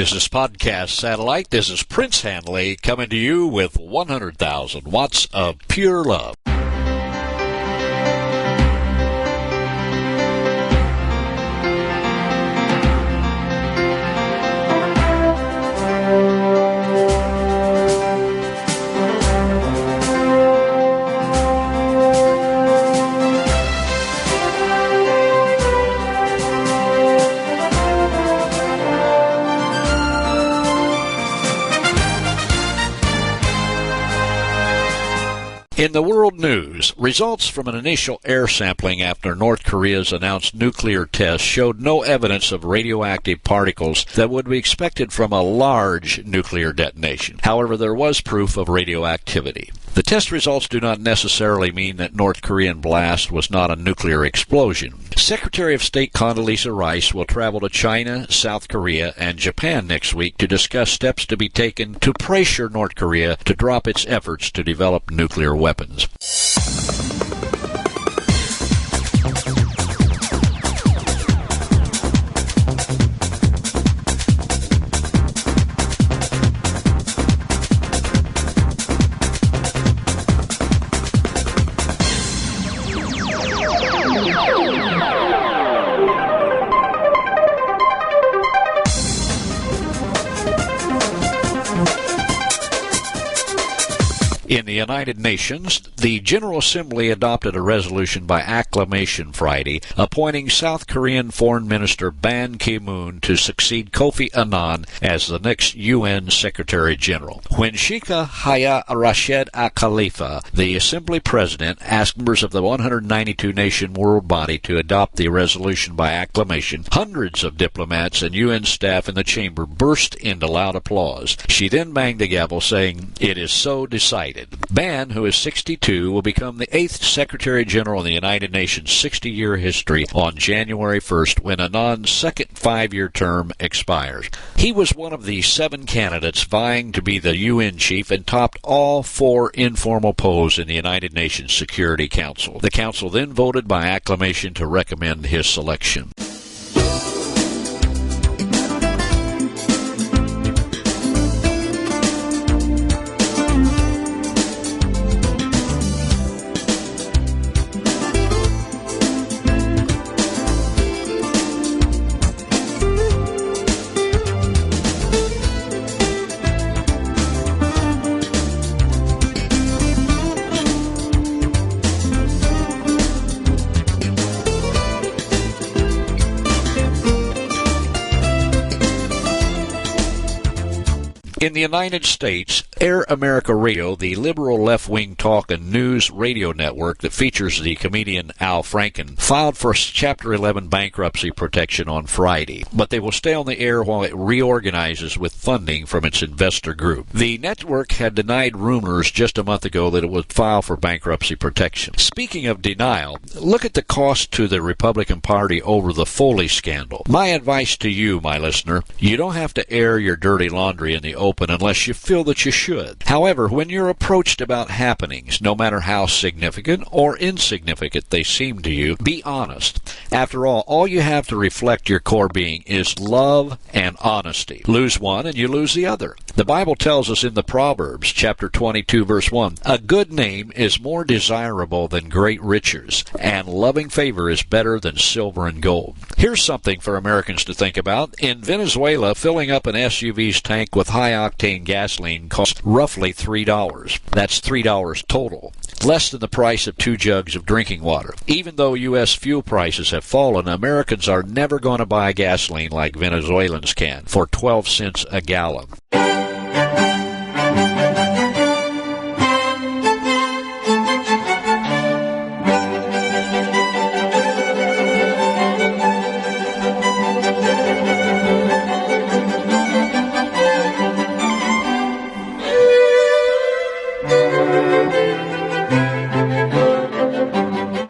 This is Podcast Satellite. This is Prince Hanley coming to you with 100,000 watts of pure love. In the world news, results from an initial air sampling after North Korea's announced nuclear test showed no evidence of radioactive particles that would be expected from a large nuclear detonation. However, there was proof of radioactivity. The test results do not necessarily mean that North Korean blast was not a nuclear explosion. Secretary of State Condoleezza Rice will travel to China, South Korea, and Japan next week to discuss steps to be taken to pressure North Korea to drop its efforts to develop nuclear weapons. In the United Nations, the General Assembly adopted a resolution by acclamation Friday, appointing South Korean Foreign Minister Ban Ki-moon to succeed Kofi Annan as the next UN Secretary General. When Sheikha Haya Rashid Khalifa, the Assembly President, asked members of the 192-nation world body to adopt the resolution by acclamation, hundreds of diplomats and UN staff in the chamber burst into loud applause. She then banged the gavel, saying, "It is so decided." Ban, who is 62, will become the 8th Secretary General in the United Nations' 60-year history on January 1st when Annan's second 5-year term expires. He was one of the 7 candidates vying to be the UN chief and topped all 4 informal polls in the United Nations Security Council. The Council then voted by acclamation to recommend his selection. In the United States, Air America Radio, the liberal left-wing talk and news radio network that features the comedian Al Franken, filed for Chapter 11 bankruptcy protection on Friday, but they will stay on the air while it reorganizes with funding from its investor group. The network had denied rumors just a month ago that it would file for bankruptcy protection. Speaking of denial, look at the cost to the Republican Party over the Foley scandal. My advice to you, my listener, you don't have to air your dirty laundry in the open unless you feel that you should. However, when you're approached about happenings, no matter how significant or insignificant they seem to you, be honest. After all you have to reflect your core being is love and honesty. Lose one and you lose the other. The Bible tells us in the Proverbs, chapter 22, verse 1, "A good name is more desirable than great riches, and loving favor is better than silver and gold." Here's something for Americans to think about. In Venezuela, filling up an SUV's tank with high-octane gasoline costs roughly $3. That's $3 total, less than the price of 2 jugs of drinking water. Even though U.S. fuel prices have fallen, Americans are never going to buy gasoline like Venezuelans can for 12 cents a gallon.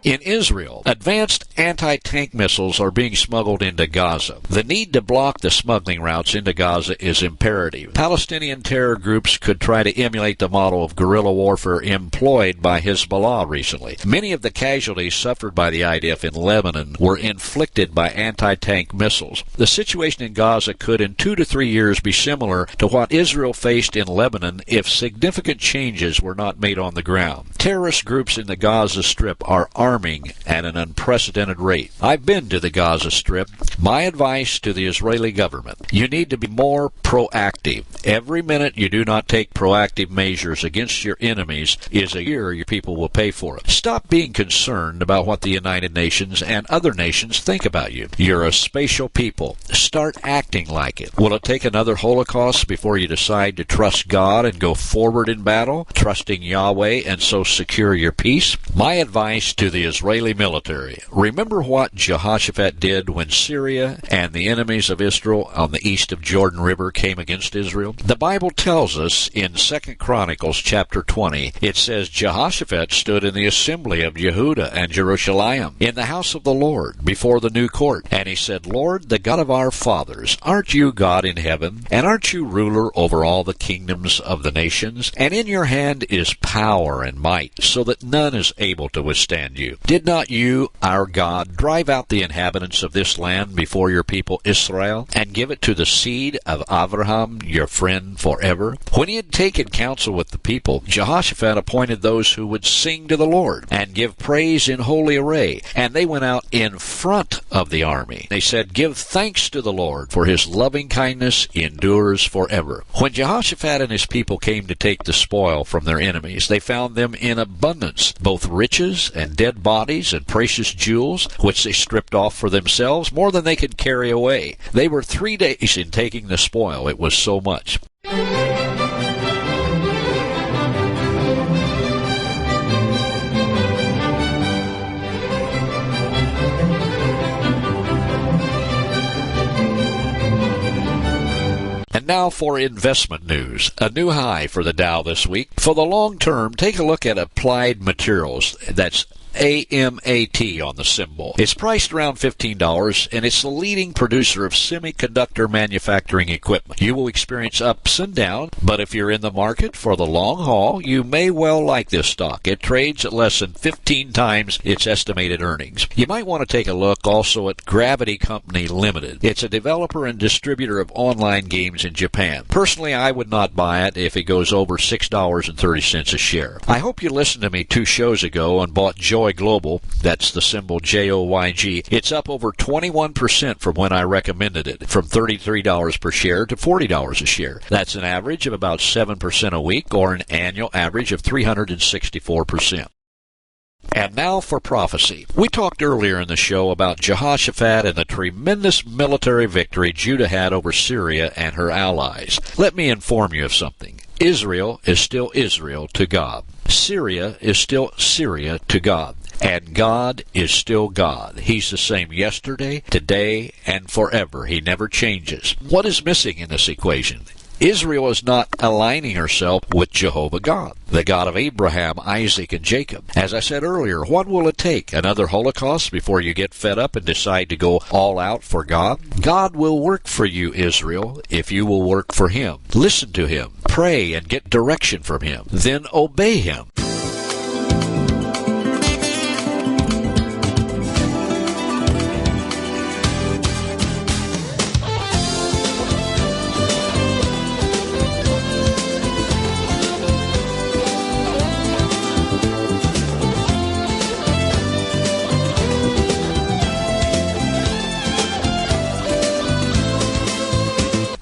In Israel. Advanced anti-tank missiles are being smuggled into Gaza. The need to block the smuggling routes into Gaza is imperative. Palestinian terror groups could try to emulate the model of guerrilla warfare employed by Hezbollah recently. Many of the casualties suffered by the IDF in Lebanon were inflicted by anti-tank missiles. The situation in Gaza could in 2 to 3 years be similar to what Israel faced in Lebanon if significant changes were not made on the ground. Terrorist groups in the Gaza Strip are arming at an unprecedented rate. I've been to the Gaza Strip. My advice to the Israeli government: you need to be more proactive. Every minute you do not take proactive measures against your enemies is a year your people will pay for it. Stop being concerned about what the United Nations and other nations think about you. You're a special people. Start acting like it. Will it take another Holocaust before you decide to trust God and go forward in battle, trusting Yahweh, and so secure your peace? My advice to the Israeli military: remember what Jehoshaphat did when Syria and the enemies of Israel on the east of Jordan River came against Israel? The Bible tells us in 2 Chronicles chapter 20, it says, Jehoshaphat stood in the assembly of Yehudah and Jerusalem in the house of the Lord before the new court, and he said, Lord, the God of our fathers, aren't you God in heaven? And aren't you ruler over all the kingdoms of the nations? And in your hand is power and might, so that none is able to withstand you. Did not you, our God, drive out the inhabitants of this land before your people Israel, and give it to the seed of Abraham, your friend, forever? When he had taken counsel with the people, Jehoshaphat appointed those who would sing to the Lord, and give praise in holy array, and they went out in front of the army. They said, Give thanks to the Lord, for his loving kindness endures forever. When Jehoshaphat and his people came to take the spoil from their enemies, they found them in abundance, both riches and dead bodies and precious jewels, which they stripped off for themselves, more than they could carry away. They were 3 days in taking the spoil. It was so much. And now for investment news. A new high for the Dow this week. For the long term, take a look at Applied Materials. That's AMAT on the symbol. It's priced around $15, and it's the leading producer of semiconductor manufacturing equipment. You will experience ups and downs, but if you're in the market for the long haul, you may well like this stock. It trades at less than 15 times its estimated earnings. You might want to take a look also at Gravity Company Limited. It's a developer and distributor of online games in Japan. Personally, I would not buy it if it goes over $6.30 a share. I hope you listened to me 2 shows ago and bought Joy Global. That's the symbol JOYG. It's up over 21% from when I recommended it, from $33 per share to $40 a share. That's an average of about 7% a week, or an annual average of 364%. And now for prophecy. We talked earlier in the show about Jehoshaphat and the tremendous military victory Judah had over Syria and her allies. Let me inform you of something. Israel is still Israel to God. Syria is still Syria to God. And God is still God. He's the same yesterday, today, and forever. He never changes. What is missing in this equation? Israel is not aligning herself with Jehovah God, the God of Abraham, Isaac, and Jacob. As I said earlier, what will it take? Another Holocaust before you get fed up and decide to go all out for God? God will work for you, Israel, if you will work for Him. Listen to Him, pray, and get direction from Him. Then obey Him.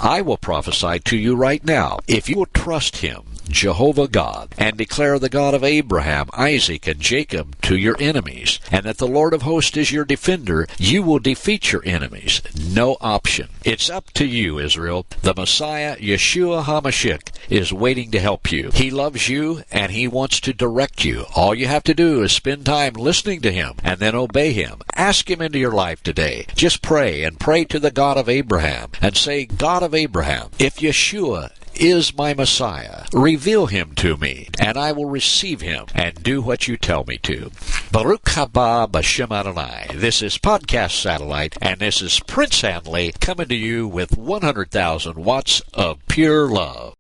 I will prophesy to you right now. If you will trust Him, Jehovah God, and declare the God of Abraham, Isaac, and Jacob to your enemies, and that the Lord of hosts is your defender, you will defeat your enemies. No option. It's up to you, Israel. The Messiah, Yeshua HaMashiach, is waiting to help you. He loves you, and He wants to direct you. All you have to do is spend time listening to Him, and then obey Him. Ask Him into your life today. Just pray, and pray to the God of Abraham, and say, God of Abraham, if Yeshua is my Messiah. Reveal him to me, and I will receive him and do what you tell me to. Baruch haba b'shem Adonai. This is Podcast Satellite, and this is Prince Hanley coming to you with 100,000 watts of pure love.